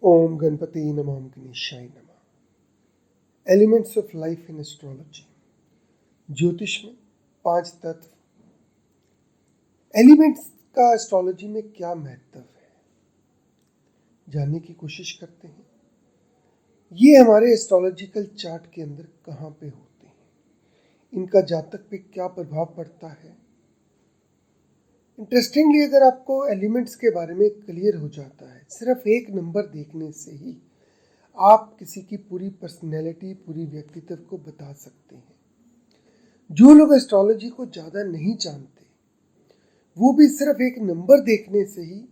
ओम गणपति नमः, ओम गणेशाय नमः। Elements of life in astrology. ज्योतिष में 5 तत्व। एलिमेंट्स का एस्ट्रोलॉजी में क्या महत्व है, जानने की कोशिश करते हैं। ये हमारे एस्ट्रोलॉजिकल चार्ट के अंदर कहाँ पे होते हैं, इनका जातक पे क्या प्रभाव पड़ता है। इंटरेस्टिंगली अगर आपको एलिमेंट्स के बारे में क्लियर हो जाता है, सिर्फ एक नंबर देखने से ही आप किसी की पूरी पर्सनैलिटी, पूरी व्यक्तित्व को बता सकते हैं। जो लोग एस्ट्रोलॉजी को ज़्यादा नहीं जानते, वो भी सिर्फ एक नंबर देखने से ही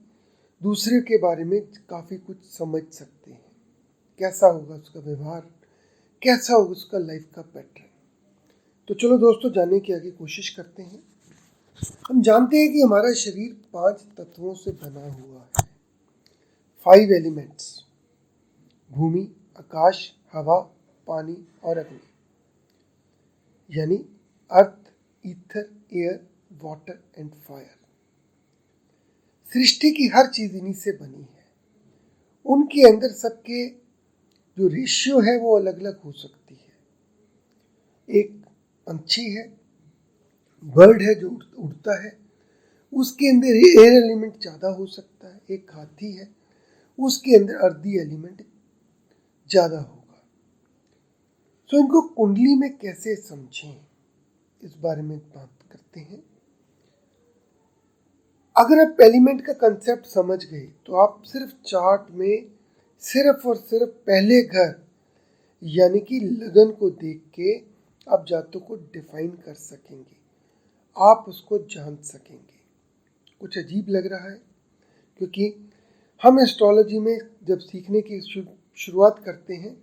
दूसरे के बारे में काफ़ी कुछ समझ सकते हैं। कैसा होगा उसका व्यवहार, कैसा होगा उसका लाइफ का पैटर्न। तो चलो दोस्तों, जानने की आगे कोशिश करते हैं। हम जानते हैं कि हमारा शरीर 5 तत्वों से बना हुआ है। 5 एलिमेंट्स: भूमि, आकाश, हवा, पानी और अग्नि, यानी earth, ether, air, water and fire. सृष्टि की हर चीज इन्हीं से बनी है। उनके अंदर सबके जो रेशियो है वो अलग अलग हो सकती है। एक पंछी है, बर्ड है जो उड़ता है, उसके अंदर एयर एलिमेंट ज़्यादा हो सकता है। एक हाथी है, उसके अंदर अर्दी एलिमेंट ज़्यादा होगा। तो इनको कुंडली में कैसे समझें, इस बारे में बात करते हैं। अगर आप एलिमेंट का कंसेप्ट समझ गए तो आप सिर्फ चार्ट में सिर्फ और सिर्फ पहले घर यानी कि लगन को देख के आप जातकों को डिफाइन कर सकेंगे, आप उसको जान सकेंगे। कुछ अजीब लग रहा है, क्योंकि हम एस्ट्रोलॉजी में जब सीखने की शुरुआत करते हैं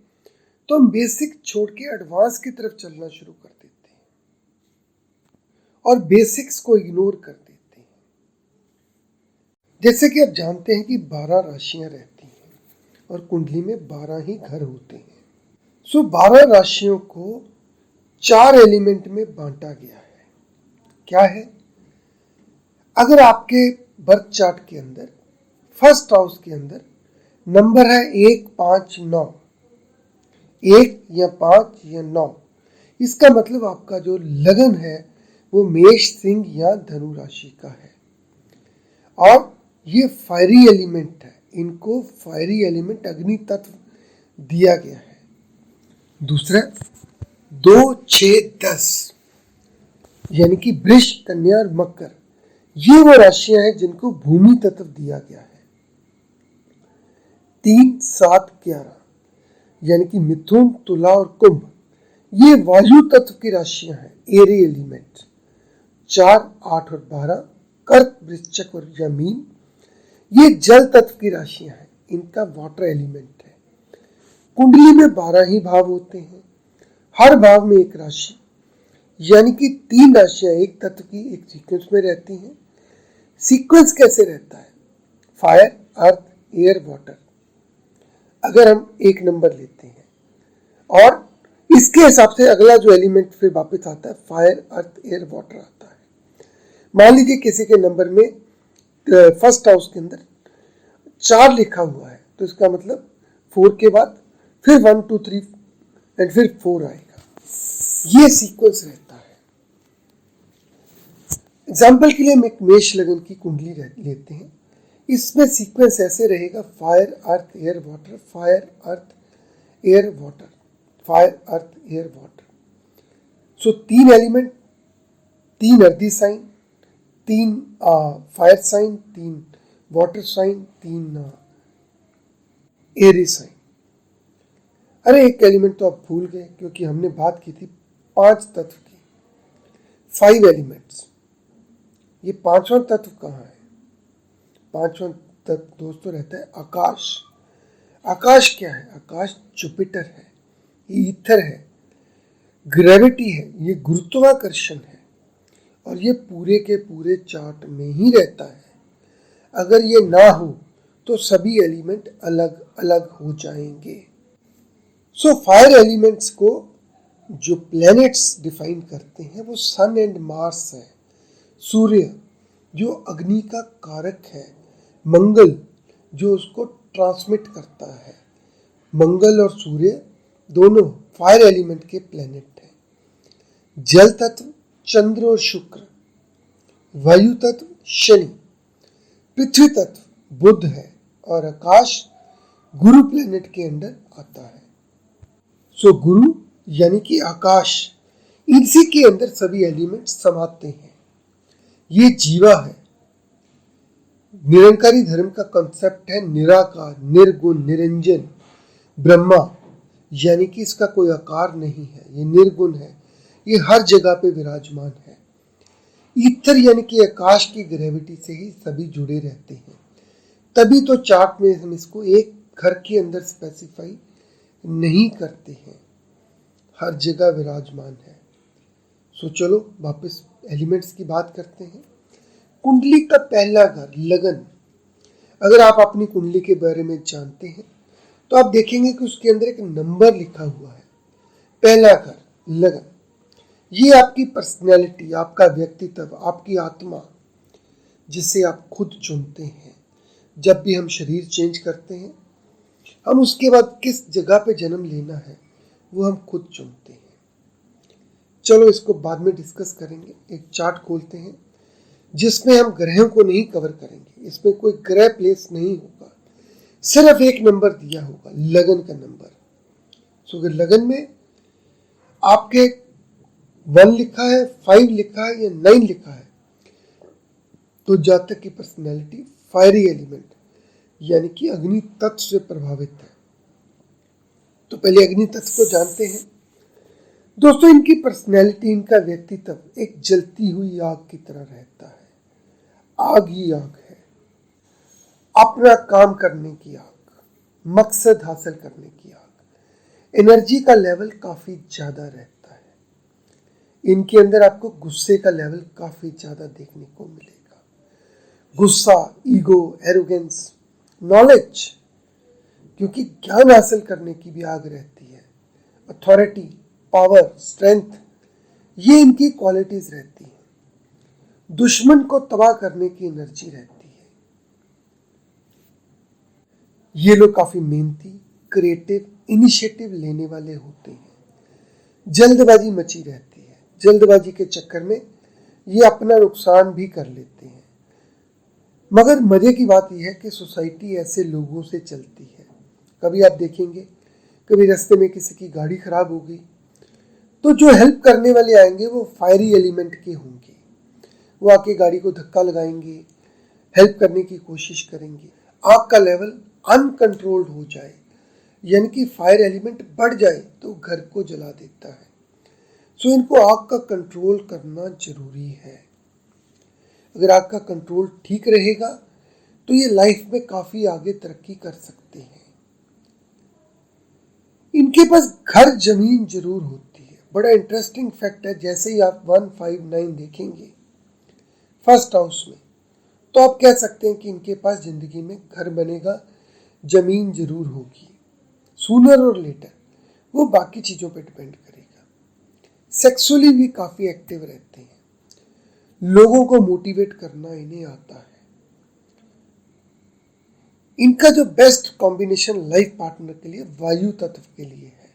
तो हम बेसिक छोड़ के एडवांस की तरफ चलना शुरू कर देते हैं और बेसिक्स को इग्नोर कर देते हैं। जैसे कि आप जानते हैं कि 12 राशियां रहती हैं और कुंडली में 12 ही घर होते हैं। सो 12 राशियों को 4 एलिमेंट में बांटा गया है। क्या है? अगर आपके बर्थ चार्ट के अंदर फर्स्ट हाउस के अंदर नंबर है 1, 5, 9, 1 या 5 या 9, इसका मतलब आपका जो लगन है वो मेष, सिंह या धनु राशि का है। और ये फायरी एलिमेंट है, इनको फायरी एलिमेंट अग्नि तत्व दिया गया है। दूसरा 2, 6, 10 यानी कि वृष, कन्या और मकर, ये वो राशियां हैं जिनको भूमि तत्व दिया गया है। 3, 7, 11 यानी कि मिथुन, तुला और कुंभ, ये वायु तत्व की राशियां हैं, एरी एलिमेंट। 4, 8 और 12 कर्क, वृश्चिक और मीन, ये जल तत्व की राशियां हैं, इनका वाटर एलिमेंट है। कुंडली में 12 ही भाव होते हैं, हर भाव में एक राशि, यानी कि 3 राशियां एक तत्व की एक सीक्वेंस में रहती हैं। सीक्वेंस कैसे रहता है? Fire, earth, air, water. अगर हम एक नंबर लेते हैं और इसके हिसाब से अगला जो एलिमेंट फिर वापस आता है, फायर, अर्थ, एयर, वाटर आता है। मान लीजिए किसी के नंबर में फर्स्ट हाउस के अंदर 4 लिखा हुआ है, तो इसका मतलब 4 के बाद फिर 1, 2, 3 एंड फिर 4 आएगा। ये सीक्वेंस रहता है। एग्जाम्पल के लिए हम एक मेष लगन की कुंडली लेते हैं। इसमें सीक्वेंस ऐसे रहेगा: fire, earth, air, water, fire, earth, air, water, fire, earth, air, water. So 3 element, 3 earthy sign, 3 fire sign, 3 water sign, 3 airy sign. अरे एक एलिमेंट तो आप भूल गए, क्योंकि हमने बात की थी 5 तत्व की। 5 एलिमेंट्स, ये 5वां तत्व कहाँ है? 5वां तत्व दोस्तों रहता है आकाश। आकाश क्या है? आकाश जुपिटर है, ये ईथर है, ग्रेविटी है, ये गुरुत्वाकर्षण है, और ये पूरे के पूरे चार्ट में ही रहता है। अगर ये ना हो तो सभी एलिमेंट अलग अलग हो जाएंगे। सो फायर एलिमेंट्स को जो प्लैनेट्स डिफाइन करते हैं वो सन एंड मार्स है। सूर्य जो अग्नि का कारक है, मंगल जो उसको ट्रांसमिट करता है। मंगल और सूर्य दोनों फायर एलिमेंट के प्लेनेट हैं। जल तत्व चंद्र और शुक्र, वायु तत्व शनि, पृथ्वी तत्व बुध है और आकाश गुरु प्लेनेट के अंडर आता है। सो गुरु यानी कि आकाश, इसी के अंदर सभी एलिमेंट समाते हैं। ये जीवा है। निरंकारी धर्म का कॉन्सेप्ट है निराकार, निर्गुण, निरंजन, ब्रह्मा, यानी कि इसका कोई आकार नहीं है, ये निर्गुण है, ये हर जगह पे विराजमान है। ईथर यानी कि आकाश की ग्रेविटी से ही सभी जुड़े रहते हैं। तभी तो चार्ट में हम इसको एक घर के अंदर स्पेसिफाई नहीं करते हैं, हर जगह विराजमान है। सो चलो वापस एलिमेंट्स की बात करते हैं। कुंडली का पहला घर लगन। अगर आप अपनी कुंडली के बारे में जानते हैं तो आप देखेंगे कि उसके अंदर एक नंबर लिखा हुआ है। पहला घर लगन, ये आपकी पर्सनैलिटी, आपका व्यक्तित्व, आपकी आत्मा, जिसे आप खुद चुनते हैं। जब भी हम शरीर चेंज करते हैं, हम उसके बाद किस जगह पे जन्म लेना है वो हम खुद चुनते हैं। चलो इसको बाद में डिस्कस करेंगे। एक चार्ट खोलते हैं जिसमें हम ग्रहों को नहीं कवर करेंगे, इसमें कोई ग्रह प्लेस नहीं होगा, सिर्फ एक नंबर दिया होगा, लगन का नंबर। सो अगर लगन में आपके 1 लिखा है, 5 लिखा है या 9 लिखा है, तो जातक की पर्सनैलिटी फायरी एलिमेंट यानी कि अग्नि तत्व से प्रभावित है। तो पहले अग्नि तत्व को जानते हैं। दोस्तों, इनकी पर्सनैलिटी, इनका व्यक्तित्व एक जलती हुई आग की तरह रहता है। आग ही आग है, अपना काम करने की आग, मकसद हासिल करने की आग। एनर्जी का लेवल काफी ज्यादा रहता है। इनके अंदर आपको गुस्से का लेवल काफी ज्यादा देखने को मिलेगा। गुस्सा, ईगो, एरोगेंस, नॉलेज, क्योंकि ज्ञान हासिल करने की भी आग रहती है। अथॉरिटी, पावर, स्ट्रेंथ, ये इनकी क्वालिटीज रहती हैं। दुश्मन को तबाह करने की एनर्जी रहती है। ये लोग काफी मेहनती, क्रिएटिव, इनिशिएटिव लेने वाले होते हैं। जल्दबाजी मची रहती है, जल्दबाजी के चक्कर में ये अपना नुकसान भी कर लेते हैं। मगर मजे की बात यह है कि सोसाइटी ऐसे लोगों से चलती है। कभी आप देखेंगे, कभी रास्ते में किसी की गाड़ी खराब हो गई तो जो हेल्प करने वाले आएंगे वो फायरी एलिमेंट के होंगे। वो आके गाड़ी को धक्का लगाएंगे, हेल्प करने की कोशिश करेंगे। आग का लेवल अनकंट्रोल्ड हो जाए, यानी कि फायर एलिमेंट बढ़ जाए तो घर को जला देता है। सो इनको आग का कंट्रोल करना जरूरी है। अगर आग का कंट्रोल ठीक रहेगा तो ये लाइफ में काफी आगे तरक्की कर सकते हैं। इनके पास घर जमीन जरूर होती है। बड़ा इंटरेस्टिंग फैक्ट है, जैसे ही आप 159 देखेंगे फर्स्ट हाउस में, तो आप कह सकते हैं कि इनके पास जिंदगी में घर बनेगा, जमीन जरूर होगी। सूनर और लेटर, वो बाकी चीजों पे डिपेंड करेगा। सेक्सुअली भी काफी एक्टिव रहते हैं। लोगों को मोटिवेट करना इन्हें आता है। इनका जो बेस्ट कॉम्बिनेशन लाइफ पार्टनर के लिए वायु तत्व के लिए है,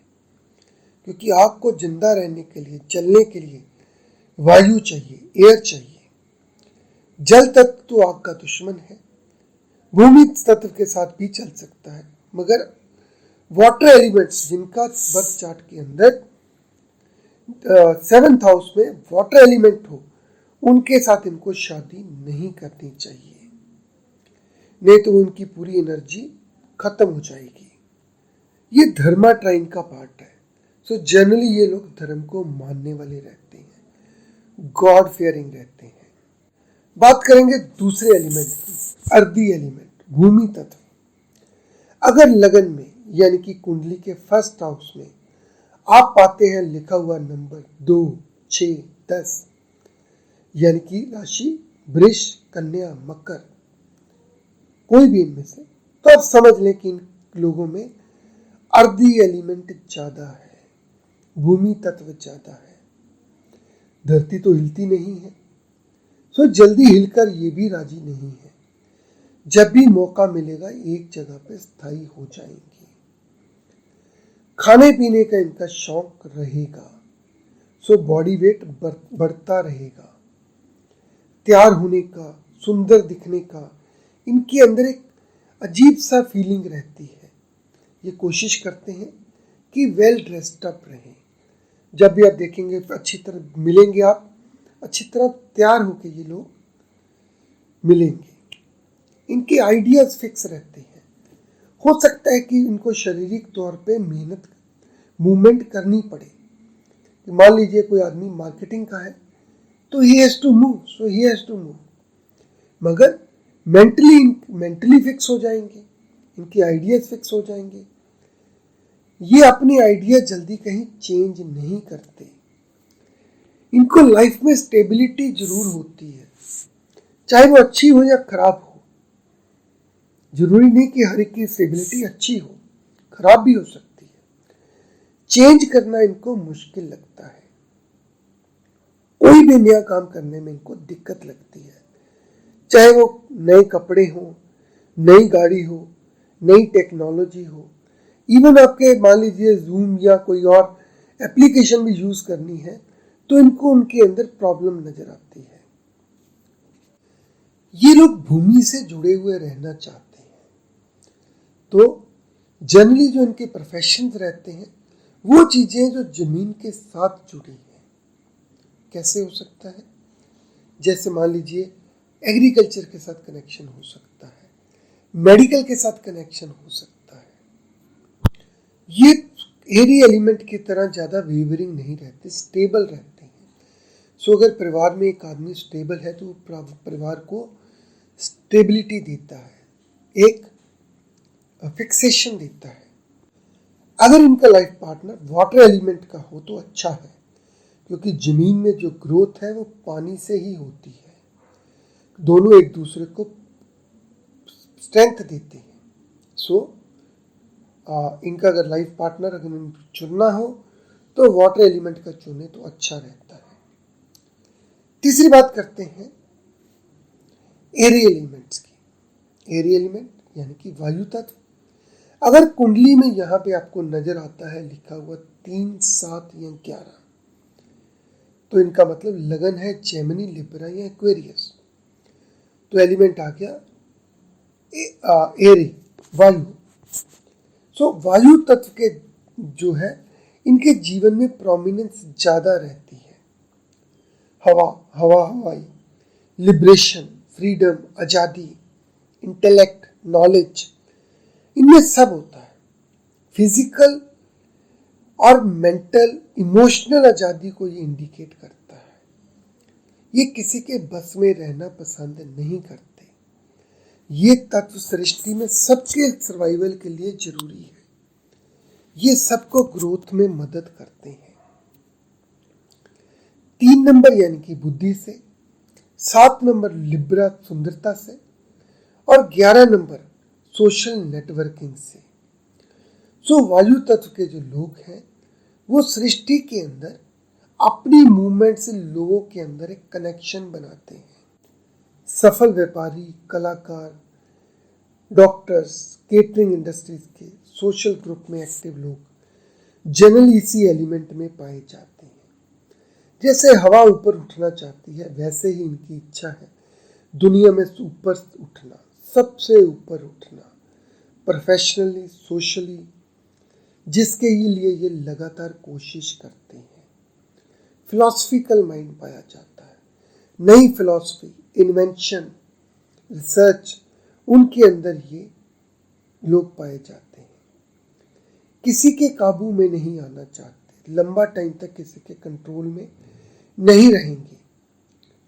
क्योंकि आग को जिंदा रहने के लिए, चलने के लिए वायु चाहिए, एयर चाहिए। जल तत्व तो आग का दुश्मन है। भूमि तत्व के साथ भी चल सकता है, मगर वाटर एलिमेंट्स जिनका बर्थ चार्ट के अंदर 7th हाउस में वाटर एलिमेंट हो, उनके साथ इनको शादी नहीं करनी चाहिए, नहीं तो उनकी पूरी एनर्जी खत्म हो जाएगी। ये धर्मा ट्राइन का पार्ट है। सो जनरली ये लोग धर्म को मानने वाले रहते हैं, गॉड फियरिंग रहते हैं। बात करेंगे दूसरे एलिमेंट की, अर्दी एलिमेंट, भूमि तत्व। अगर लगन में यानी कि कुंडली के फर्स्ट हाउस में आप पाते हैं लिखा हुआ नंबर 2, 6, 10, यानी कि राशि वृष, कन्या, मकर, कोई भी इनमें से, तो आप समझ लें कि इन लोगों में अर्दी एलिमेंट ज्यादा है, भूमि तत्व ज्यादा है। धरती तो हिलती नहीं है, सो जल्दी हिलकर ये भी राजी नहीं है। जब भी मौका मिलेगा एक जगह पे स्थायी हो जाएंगे। खाने पीने का इनका शौक रहेगा, सो बॉडी वेट बढ़ता रहेगा। तैयार होने का, सुंदर दिखने का इनके अंदर एक अजीब सा फीलिंग रहती है। ये कोशिश करते हैं कि वेल ड्रेस्ड अप रहें। जब भी आप देखेंगे अच्छी तरह मिलेंगे, आप अच्छी तरह तैयार होके ये लोग मिलेंगे। इनके आइडियाज फिक्स रहते हैं। हो सकता है कि इनको शारीरिक तौर पे मूवमेंट करनी पड़े। मान लीजिए कोई आदमी मार्केटिंग का है तो he has to move, so he has to move, मगर मेंटली फिक्स हो जाएंगे, इनके आइडियाज फिक्स हो जाएंगे। ये अपने आइडिया जल्दी कहीं चेंज नहीं करते। इनको लाइफ में स्टेबिलिटी जरूर होती है, चाहे वो अच्छी हो या खराब हो। जरूरी नहीं कि हर एक की स्टेबिलिटी अच्छी हो, खराब भी हो सकती है। चेंज करना इनको मुश्किल लगता है। कोई भी नया काम करने में इनको दिक्कत लगती है, चाहे वो नए कपड़े हो, नई गाड़ी हो, नई टेक्नोलॉजी हो। इवन आपके मान लीजिए जूम या कोई और एप्लीकेशन भी यूज करनी है तो इनको उनके अंदर प्रॉब्लम नजर आती है। ये लोग भूमि से जुड़े हुए रहना चाहते हैं, तो जनरली जो इनके प्रोफेशंस रहते हैं वो चीजें जो जमीन के साथ जुड़ी हैं। कैसे हो सकता है? जैसे मान लीजिए एग्रीकल्चर के साथ कनेक्शन हो सकता है, मेडिकल के साथ कनेक्शन हो सकता है। ये एरी एलिमेंट की तरह ज़्यादा वेवरिंग नहीं रहते, स्टेबल रहते हैं। सो अगर परिवार में एक आदमी स्टेबल है तो परिवार को स्टेबिलिटी देता है, एक फिक्सेशन देता है। अगर इनका लाइफ पार्टनर वाटर एलिमेंट का हो तो अच्छा है, क्योंकि जमीन में जो ग्रोथ है वो पानी से ही होती है। दोनों एक दूसरे को स्ट्रेंथ देते हैं। सो इनका अगर लाइफ पार्टनर अगर चुनना हो तो वाटर एलिमेंट का चुने तो अच्छा रहता है। तीसरी बात करते हैं एरी एलिमेंट्स की। एरी एलिमेंट यानी कि वायु तत्व। अगर कुंडली में यहाँ पे आपको नजर आता है लिखा हुआ 3, 7 या 11, तो इनका मतलब लगन है जेमिनी, लिब्रा या एक्वेरियस। तो एलिमेंट आ गया एरी, वायु। सो वायु तत्व के जो है इनके जीवन में प्रोमिनेंस ज्यादा रहती है। हवाई, लिबरेशन, फ्रीडम, आजादी, इंटेलेक्ट, नॉलेज, इनमें सब होता है। फिजिकल और मेंटल, इमोशनल आजादी को ये इंडिकेट करता है। ये किसी के बस में रहना पसंद नहीं करते। ये तत्व सृष्टि में सबके सर्वाइवल के लिए जरूरी है। ये सबको ग्रोथ में मदद करते हैं। 3 नंबर यानी कि बुद्धि से, 7 नंबर लिब्रा सुंदरता से, और 11 नंबर सोशल नेटवर्किंग से। सो वायु तत्व के जो लोग हैं वो सृष्टि के अंदर अपनी मूवमेंट से लोगों के अंदर एक कनेक्शन बनाते हैं। सफल व्यापारी, कलाकार, डॉक्टर्स, केटरिंग इंडस्ट्रीज के, सोशल ग्रुप में एक्टिव लोग जनरली इसी एलिमेंट में पाए जाते हैं। जैसे हवा ऊपर उठना चाहती है वैसे ही इनकी इच्छा है दुनिया में ऊपर उठना, सबसे ऊपर उठना, प्रोफेशनली, सोशली, जिसके लिए ये लगातार कोशिश करते हैं। फिलॉसफिकल माइंड पाया जाता है। नई फिलॉसफी, इन्वेंशन, रिसर्च, उनके अंदर ये लोग पाए जाते हैं। किसी के काबू में नहीं आना चाहते, लंबा टाइम तक किसी के कंट्रोल में नहीं रहेंगे।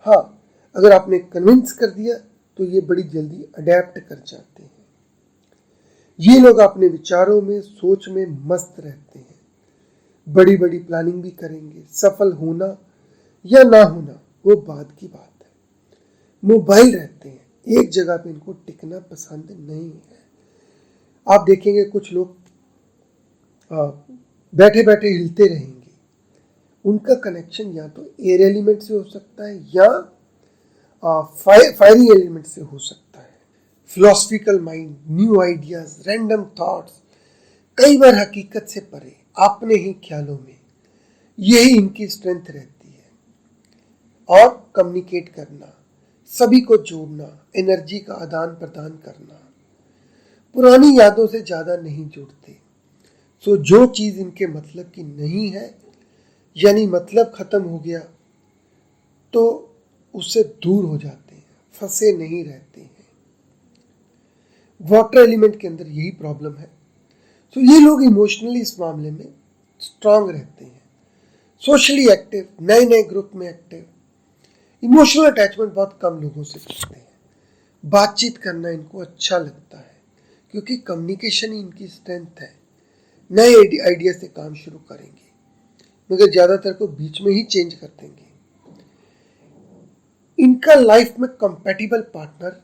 हाँ, अगर आपने कन्विंस कर दिया तो ये बड़ी जल्दी अडेप्ट कर जाते हैं। ये लोग अपने विचारों में, सोच में मस्त रहते हैं। बड़ी बड़ी प्लानिंग भी करेंगे। सफल होना या ना होना वो बाद की बात है। मोबाइल रहते हैं, एक जगह पे इनको टिकना पसंद नहीं है। आप देखेंगे कुछ लोग बैठे बैठे हिलते रहेंगे। उनका कनेक्शन या तो एयर एलिमेंट से हो सकता है या फायरिंग एलिमेंट से हो सकता है। Philosophical mind, new ideas, random thoughts, कई बार हकीकत से परे, अपने ही ख्यालों में, यही इनकी स्ट्रेंथ रहती है। और कम्युनिकेट करना, सभी को जोड़ना, एनर्जी का आदान प्रदान करना, पुरानी यादों से ज़्यादा नहीं जुड़ते। सो जो चीज़ इनके मतलब की नहीं है, यानी मतलब ख़त्म हो गया, तो उससे दूर हो जाते हैं, फंसे नहीं रहते हैं। वाटर एलिमेंट के अंदर यही प्रॉब्लम है। सो ये लोग इमोशनली इस मामले में स्ट्रांग रहते हैं, सोशली एक्टिव, नए नए ग्रुप में एक्टिव, इमोशनल अटैचमेंट बहुत कम लोगों से करते हैं, बातचीत करना इनको अच्छा लगता है क्योंकि कम्युनिकेशन ही इनकी स्ट्रेंथ है। नए आइडिया से काम शुरू करेंगे, मगर ज़्यादातर को बीच में ही चेंज कर देंगे। इनका लाइफ में कंपैटिबल पार्टनर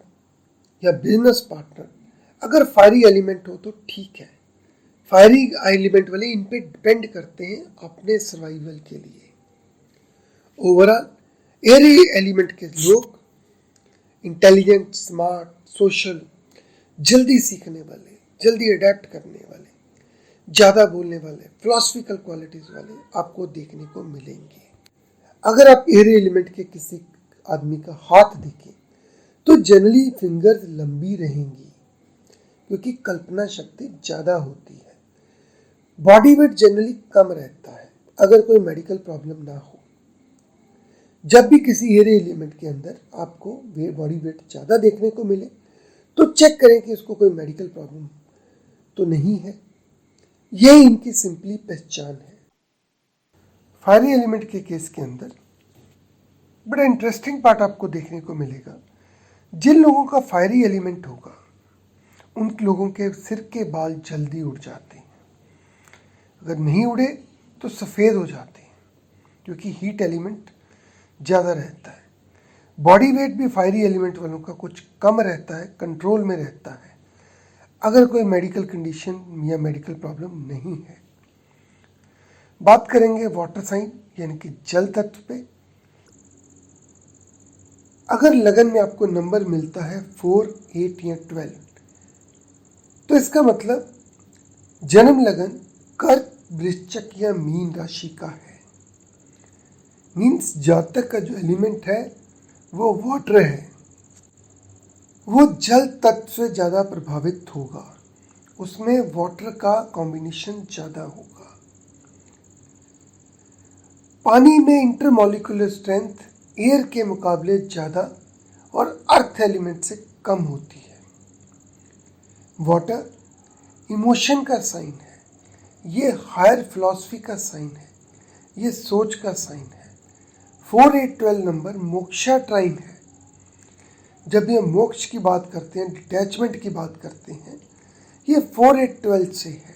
या बिजनेस पार्टनर अगर फायरी एलिमेंट हो तो ठीक है। फायरी एलिमेंट वाले इन पे डिपेंड करते हैं अपने सर्वाइवल के लिए। ओवरऑल एयर एलिमेंट के लोग इंटेलिजेंट, स्मार्ट, सोशल, जल्दी सीखने वाले, जल्दी अडेप्ट करने वाले, ज़्यादा बोलने वाले, फिलोसफिकल क्वालिटीज़ वाले आपको देखने को मिलेंगे। अगर आप एयर एलिमेंट के किसी आदमी का हाथ देखें तो जनरली फिंगर्स लंबी रहेंगी क्योंकि कल्पना शक्ति ज़्यादा होती है। बॉडी वेट जनरली कम रहता है अगर कोई मेडिकल प्रॉब्लम ना हो। जब भी किसी एयर एलिमेंट के अंदर आपको बॉडी वेट ज़्यादा देखने को मिले तो चेक करें कि उसको कोई मेडिकल प्रॉब्लम तो नहीं है। यही इनकी सिंपली पहचान है। फायरी एलिमेंट के केस के अंदर बड़ा इंटरेस्टिंग पार्ट आपको देखने को मिलेगा। जिन लोगों का फायरी एलिमेंट होगा उन लोगों के सिर के बाल जल्दी उड़ जाते हैं, अगर नहीं उड़े तो सफ़ेद हो जाते हैं क्योंकि हीट एलिमेंट ज़्यादा रहता है। बॉडी वेट भी फायरी एलिमेंट वालों का कुछ कम रहता है, कंट्रोल में रहता है अगर कोई मेडिकल कंडीशन या मेडिकल प्रॉब्लम नहीं है। बात करेंगे वाटर साइन यानी कि जल तत्व पे। अगर लगन में आपको नंबर मिलता है 4, 8 या 12 तो इसका मतलब जन्म लगन कर्क, वृश्चिक या मीन राशि का है। मीन्स जातक का जो एलिमेंट है वो वाटर है, वो जल तत्व से ज़्यादा प्रभावित होगा, उसमें वाटर का कॉम्बिनेशन ज़्यादा होगा। पानी में इंटरमॉलिक्यूलर स्ट्रेंथ एयर के मुकाबले ज़्यादा और अर्थ एलिमेंट से कम होती है। वाटर इमोशन का साइन है, ये हायर फिलॉसफी का साइन है, ये सोच का साइन है। 4, 8, 12 नंबर मोक्षा ट्राइन है। जब ये मोक्ष की बात करते हैं, डिटैचमेंट की बात करते हैं, ये 4, 8, 12 से है।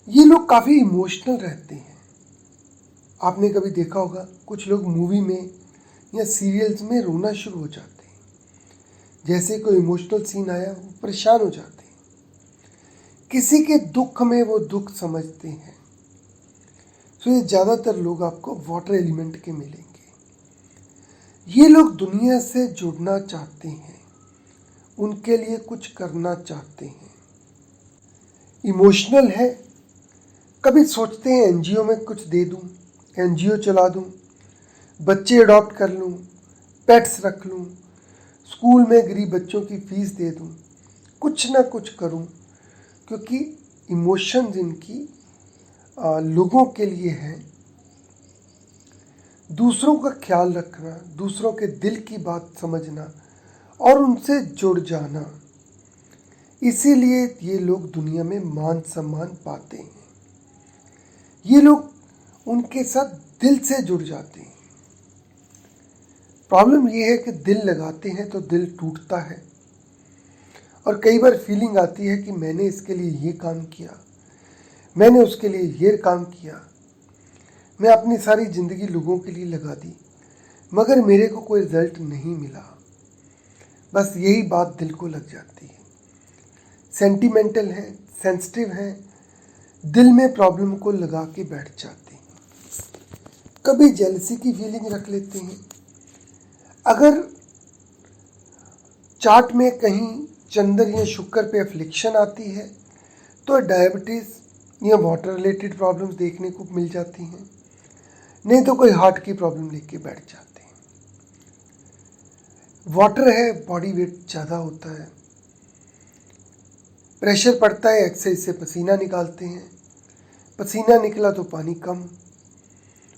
ये लोग काफ़ी इमोशनल रहते हैं। आपने कभी देखा होगा कुछ लोग मूवी में या सीरियल्स में रोना शुरू हो जाते हैं, जैसे कोई इमोशनल सीन आया वो परेशान हो जाते हैं, किसी के दुख में वो दुख समझते हैं। तो ये ज़्यादातर लोग आपको वाटर एलिमेंट के मिलेंगे। ये लोग दुनिया से जुड़ना चाहते हैं, उनके लिए कुछ करना चाहते हैं, इमोशनल है। कभी सोचते हैं एनजीओ में कुछ दे दूं, एनजीओ चला दूं, बच्चे अडॉप्ट कर लूं, पेट्स रख लूं, स्कूल में गरीब बच्चों की फीस दे दूं, कुछ ना कुछ करूं, क्योंकि इमोशंस इनकी लोगों के लिए है। दूसरों का ख्याल रखना, दूसरों के दिल की बात समझना और उनसे जुड़ जाना, इसीलिए ये लोग दुनिया में मान सम्मान पाते हैं। ये लोग उनके साथ दिल से जुड़ जाते हैं। प्रॉब्लम ये है कि दिल लगाते हैं तो दिल टूटता है और कई बार फीलिंग आती है कि मैंने इसके लिए ये काम किया, मैंने उसके लिए ये काम किया, मैं अपनी सारी ज़िंदगी लोगों के लिए लगा दी मगर मेरे को कोई रिजल्ट नहीं मिला। बस यही बात दिल को लग जाती है। सेंटिमेंटल है, सेंसिटिव है, दिल में प्रॉब्लम को लगा के बैठ जाते हैं। कभी जेलसी की फीलिंग रख लेते हैं। अगर चार्ट में कहीं चंद्र या शुक्र पे अफ्लिक्शन आती है तो डायबिटीज़ या वाटर रिलेटेड प्रॉब्लम्स देखने को मिल जाती हैं, नहीं तो कोई हार्ट की प्रॉब्लम लेके बैठ जाते हैं। वाटर है, बॉडी वेट ज़्यादा होता है, प्रेशर पड़ता है, एक्सरसाइज से पसीना निकालते हैं, पसीना निकला तो पानी कम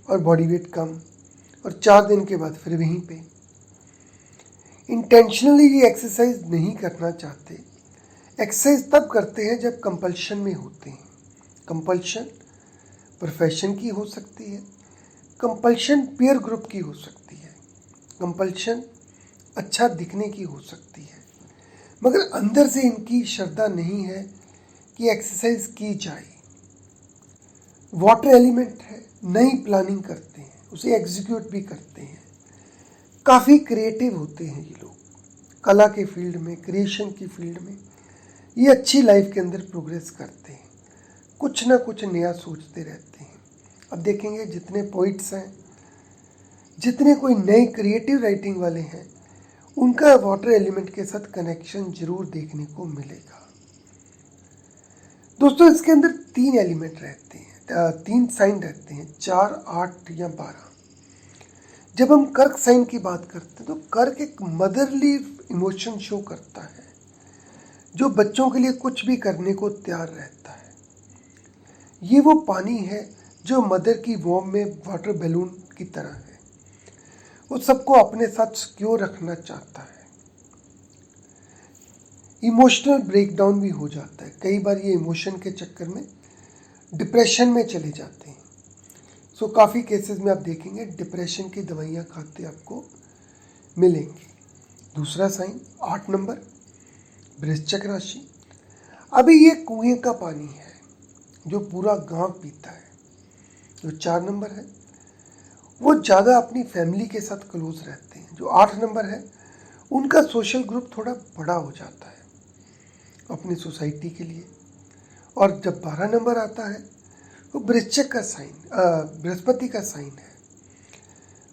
और बॉडी वेट कम, और 4 दिन के बाद फिर वहीं पे। इंटेंशनली ये एक्सरसाइज नहीं करना चाहते। एक्सरसाइज तब करते हैं जब कंपल्शन में होते हैं। कंपल्शन प्रोफेशन की हो सकती है, कंपल्शन पीयर ग्रुप की हो सकती है, कंपल्शन अच्छा दिखने की हो सकती है, मगर अंदर से इनकी श्रद्धा नहीं है कि एक्सरसाइज की जाए। वाटर एलिमेंट है, नई प्लानिंग करते हैं, उसे एग्जीक्यूट भी करते हैं। काफ़ी क्रिएटिव होते हैं ये लोग, कला के फील्ड में, क्रिएशन की फील्ड में ये अच्छी लाइफ के अंदर प्रोग्रेस करते हैं, कुछ ना कुछ नया सोचते रहते हैं। अब देखेंगे जितने पोइट्स हैं, जितने कोई नए क्रिएटिव राइटिंग वाले हैं, उनका वाटर एलिमेंट के साथ कनेक्शन जरूर देखने को मिलेगा। दोस्तों इसके अंदर 3 एलिमेंट रहते हैं, 3 साइन रहते हैं, 4, 8 या 12। जब हम कर्क साइन की बात करते हैं तो कर्क एक मदरली इमोशन शो करता है, जो बच्चों के लिए कुछ भी करने को तैयार रहता है। ये वो पानी है जो मदर की वॉर्म में वाटर बैलून की तरह है, वो सबको अपने साथ सिक्योर रखना चाहता है। इमोशनल ब्रेकडाउन भी हो जाता है, कई बार ये इमोशन के चक्कर में डिप्रेशन में चले जाते हैं। सो काफ़ी केसेस में आप देखेंगे डिप्रेशन की दवाइयाँ खाते आपको मिलेंगे। दूसरा साइन 8 नंबर वृश्चिक राशि। अभी ये कुएं का पानी है जो पूरा गांव पीता है। जो 4 नंबर है वो ज़्यादा अपनी फैमिली के साथ क्लोज रहते हैं। जो 8 नंबर है उनका सोशल ग्रुप थोड़ा बड़ा हो जाता है अपनी सोसाइटी के लिए। और जब 12 नंबर आता है वो वृश्चिक का साइन, बृहस्पति का साइन है,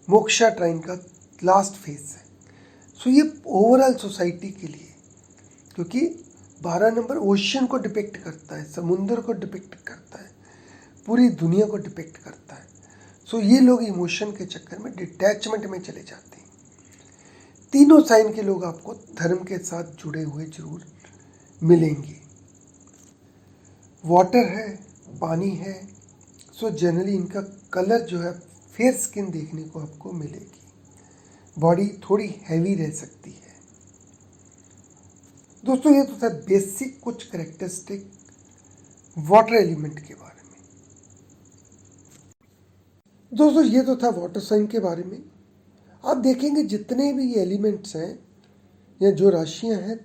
मोक्षा ट्राइन का लास्ट फेज है। सो ये ओवरऑल सोसाइटी के लिए, क्योंकि 12 नंबर ओशियन को डिपिक्ट करता है, समुद्र को डिपिक्ट करता है, पूरी दुनिया को डिपिक्ट करता है। सो ये लोग इमोशन के चक्कर में डिटैचमेंट में चले जाते हैं। तीनों साइन के लोग आपको धर्म के साथ जुड़े हुए जरूर मिलेंगे। वाटर है, पानी है, सो जनरली इनका कलर जो है फेयर स्किन देखने को आपको मिलेगी। बॉडी थोड़ी हैवी रह सकती है। दोस्तों ये तो था बेसिक कुछ कैरेक्टरिस्टिक वाटर एलिमेंट के बारे में। दोस्तों ये तो था वाटर साइन के बारे में। आप देखेंगे जितने भी एलिमेंट्स हैं या जो राशियां हैं,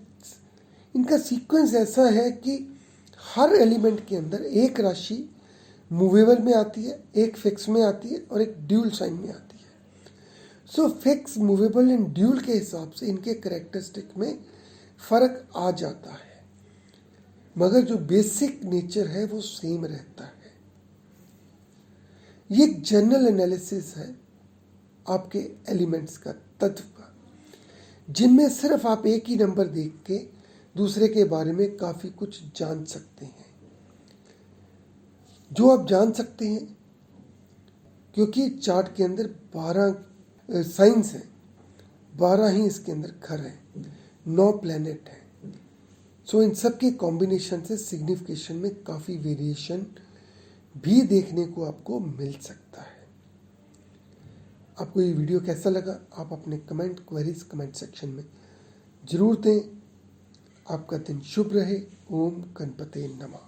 इनका सीक्वेंस ऐसा है कि हर एलिमेंट के अंदर एक राशि मूवेबल में आती है, एक फिक्स में आती है और एक ड्यूल साइन में आती है। So fix, movable and dual के हिसाब से इनके कैरेक्टरिस्टिक में फ़र्क आ जाता है, मगर जो बेसिक नेचर है वो सेम रहता है। ये एक जनरल एनालिसिस है आपके एलिमेंट्स का, तत्व का, जिनमें सिर्फ आप एक ही नंबर देख के दूसरे के बारे में काफ़ी कुछ जान सकते हैं। जो आप जान सकते हैं क्योंकि चार्ट के अंदर 12 साइंस हैं, 12 ही इसके अंदर घर हैं, 9 प्लैनेट हैं। सो इन सब के कॉम्बिनेशन से सिग्निफिकेशन में काफ़ी वेरिएशन भी देखने को आपको मिल सकता है। आपको ये वीडियो कैसा लगा आप अपने क्वेरीज कमेंट सेक्शन में ज़रूर दें। आपका दिन शुभ रहे। ओम गणपते नमः।